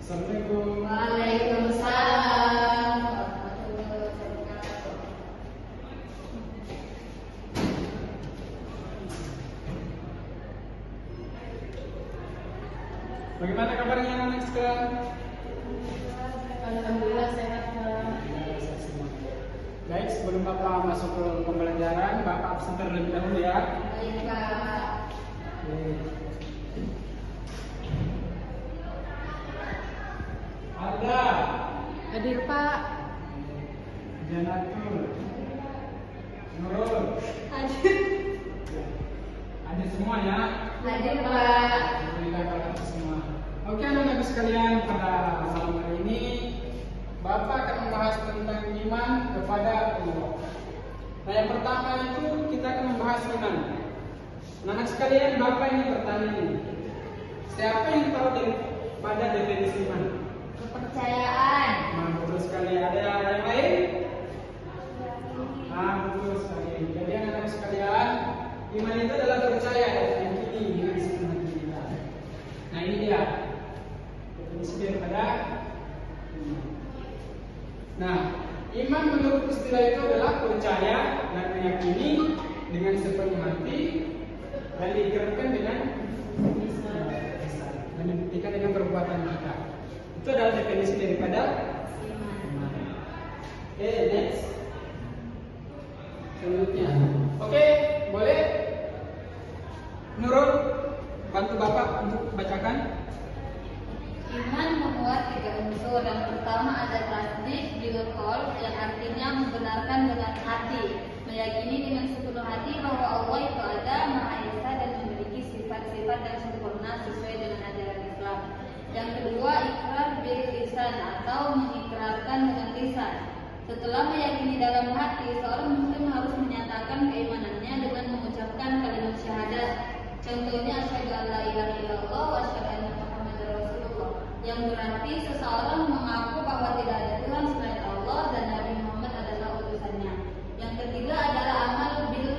Assalamualaikum. Waalaikumsalam. Bagaimana kabarnya anak sekarang? Alhamdulillah sehat, Pak. Baik, sebelum Bapak masuk ke pembelajaran, Bapak absen terlebih dahulu ya. Baik, Pak. Ada Hadir, Pak. Janatul, Nurul, Hadir. ada semua ya. Hadir, Pak. Alhamdulillah kalau ada semua. Oke anak-anak sekalian, pada malam hari ini Bapak akan membahas tentang iman kepada Allah. Nah yang pertama itu kita akan membahas iman. Anak-anak sekalian, Bapak ini bertanya ini, siapa yang tahu pada definisi iman? Kepercayaan. Nah, betul sekali. Ada yang lain? Betul sekali. Jadi anak-anak sekalian, iman itu adalah percaya dan meyakini dengan segenap hati kita. Nah ini dia definisi daripada iman. Nah, iman menurut istilah itu adalah percaya dan meyakini dengan sepenuh hati dan diikrarkan dengan lisan dan dibuktikan dengan perbuatan kita. Itu adalah definisi daripada iman. Oke, next. Selanjutnya. Oke, boleh Nurul bantu Bapak untuk bacakan. Iman memuat 3 unsur. Yang pertama ada tasdik bil qaul, yang artinya membenarkan dengan hati, meyakini dengan sepenuh hati bahwa Allah itu ada, Maha Esa dan memiliki sifat-sifat yang sempurna sesuai dengan ajaran Islam. Yang kedua, ikrar bil lisan atau mengikrarkan dengan lisan. Setelah meyakini dalam hati, seorang muslim harus menyatakan keimanannya dengan mengucapkan kalimat syahadat. Contohnya asyhadu an la ilaha illallah wa asyhadu anna Muhammadar Rasulullah, yang berarti seseorang mengaku bahwa tidak ada Tuhan selain Allah dan Nabi Muhammad adalah utusannya. Yang ketiga adalah amal bil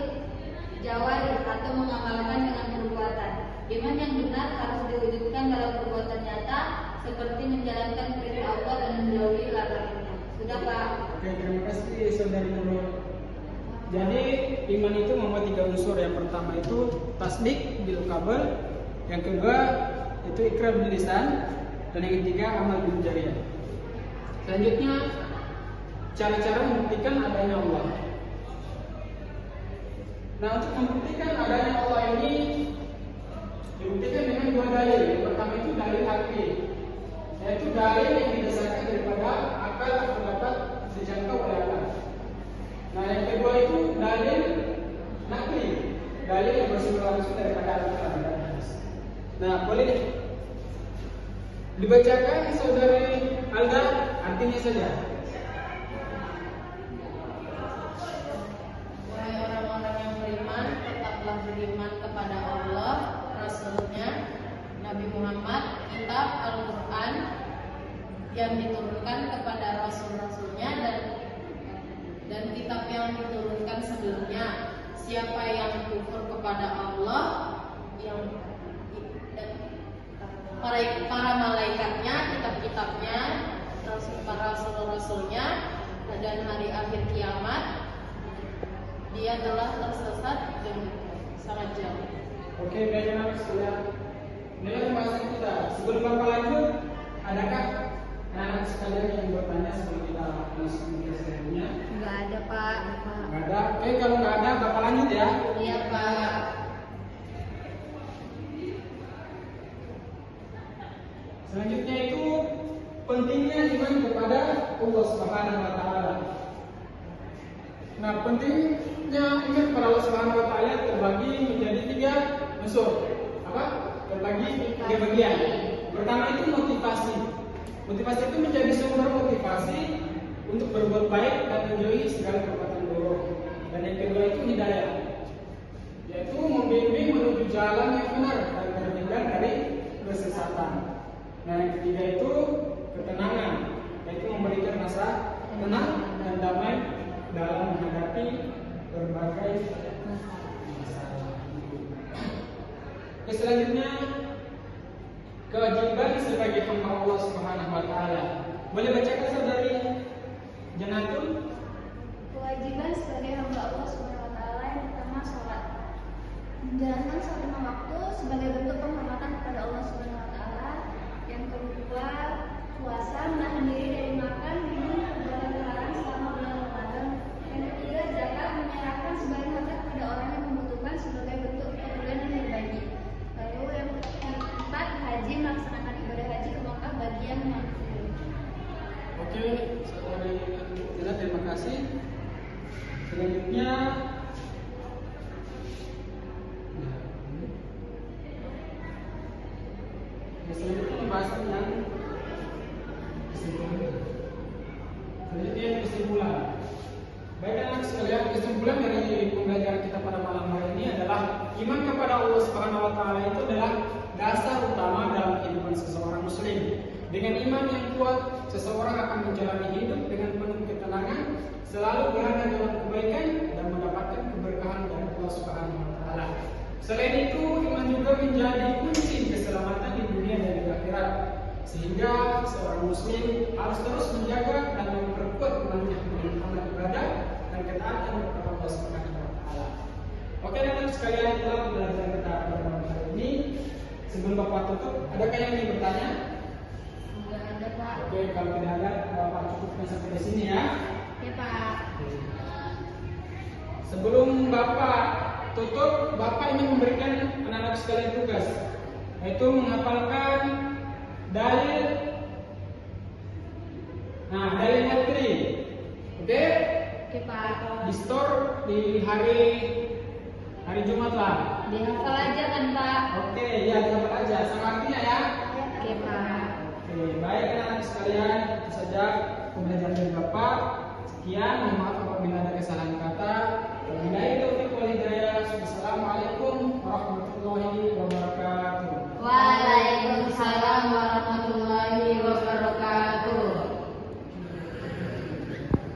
jawari atau mengamalkan dengan perbuatan. Iman yang benar harus diwujudkan dalam perbuatan nyata seperti menjalankan perintah Allah dan menjauhi larangannya. Sudah, Pak? Oke, terima kasih saudari Nurul. Jadi iman itu membuat 3 unsur. Yang pertama itu tasdik bil qabul, yang kedua itu ikrar bil lisan, dan yang ketiga amal bil jariyah. Selanjutnya cara-cara membuktikan adanya Allah. Nah, untuk membuktikan adanya Allah ini dibuktikan dengan 2 dalil. Yang pertama itu dalil akli, yaitu dalil yang didasarkan daripada akal atau dapat dijangkau oleh akal. Nah, yang kedua itu dalil nakli, dalil yang bersumber langsung daripada Al-Quran dan hadis. Nah, boleh dibacakan saudari Alda artinya saja. Wahai orang-orang yang beriman, tetaplah beriman kepada Allah, Rasul-Nya, Nabi Muhammad, kitab Al-Quran yang diturunkan kepada Rasul-Rasulnya dan kitab yang diturunkan sebelumnya. Siapa yang kufur kepada Allah, para malaikatnya, kitab-kitabnya, para rasul-rasulnya, dan hari akhir kiamat, dia telah tersesat dan sangat jauh. Oke, baiklah sekalian. Inilah pembahasan kita. Sebelum Bapak lanjut, adakah anak-anak sekalian yang bertanya sebelum kita masuk ke selanjutnya? Enggak ada, Pak. Nggak ada. Oke, kalau nggak ada, Bapak lanjut ya. Iya, Pak. Selanjutnya itu pentingnya iman kepada Allah Subhanahu wa taala. Nah, pentingnya iman kepada Allah Subhanahu wa taala terbagi menjadi 3 unsur. Apa? Terbagi 3 bagian. Pertama itu motivasi. Motivasi itu menjadi sumber motivasi untuk berbuat baik dan menjauhi segala perbuatan buruk. Dan yang kedua itu hidayah, yaitu membimbing menuju jalan yang benar dan terhindar dari kesesatan. Nah, yang ketiga itu ketenangan, yaitu memberikan rasa tenang dan damai dalam menghadapi berbagai masalah. Selanjutnya kewajiban sebagai hamba Allah Subhanahu wa taala. Boleh bacakan saudari Janatul? Kewajiban sebagai hamba Allah Subhanahu wa taala yang pertama sholat. Menjalankan sholat lima waktu sebagai bentuk penghormatan kepada Allah Subhanahu wa taala. Yang kedua, puasa, menahan diri dari makan, minum, perbuatan terlarang selama bulan Ramadan. Yang ketiga, zakat, menyerahkan sebagian harta kepada orang yang membutuhkan sebagai bentuk kepedulian dan berbagi. Lalu yang keempat, haji, melaksanakan ibadah haji ke Makkah bagi yang mampu. Oke, saudari Jana, terima kasih. Selanjutnya selanjutnya pembahasan yang kesimpulan. Selanjutnya kesimpulan. Baik anak sekalian, kesimpulan dari pembelajaran kita pada malam hari ini adalah iman kepada Allah Subhanahu wa taala itu adalah dasar utama dalam kehidupan seseorang muslim. Dengan iman yang kuat, seseorang akan menjalani hidup dengan penuh ketenangan, selalu berada dalam kebaikan dan mendapatkan keberkahan dari Allah Subhanahu wa taala. Selain itu, iman juga menjadi kunci keselamatan di dunia dan di akhirat. Sehingga seorang muslim harus terus menjaga dan memperkuat imannya dengan amal ibadah dan ketaatan kepada Allah Subhanahu wa taala. Oke, dan sekalian itulah pembelajaran kita pada malam hari ini. Sebelum Bapak tutup, adakah yang ingin bertanya? Sudah ada Pak. Oke, kalau tidak ada, Bapak cukupkan sampai di sini ya. Ya Pak. Sebelum Bapak tutup, Bapak ingin memberikan anak-anak sekalian tugas, yaitu menghafalkan dalil. Nah, dalil materi. Oke? Oke Pak. Di store di hari Jumat lah. Dihafal aja kan Pak? Oke, ya dihafal aja. Sama artinya ya. Oke Pak. Oke, baik anak-anak sekalian, itu saja pembelajaran dari Bapak. Sekian, mohon maaf apabila ada kesalahan kata. Wabillahi taufiq wal hidayah. Wassalamualaikum warahmatullahi wabarakatuh. Waalaikumsalam.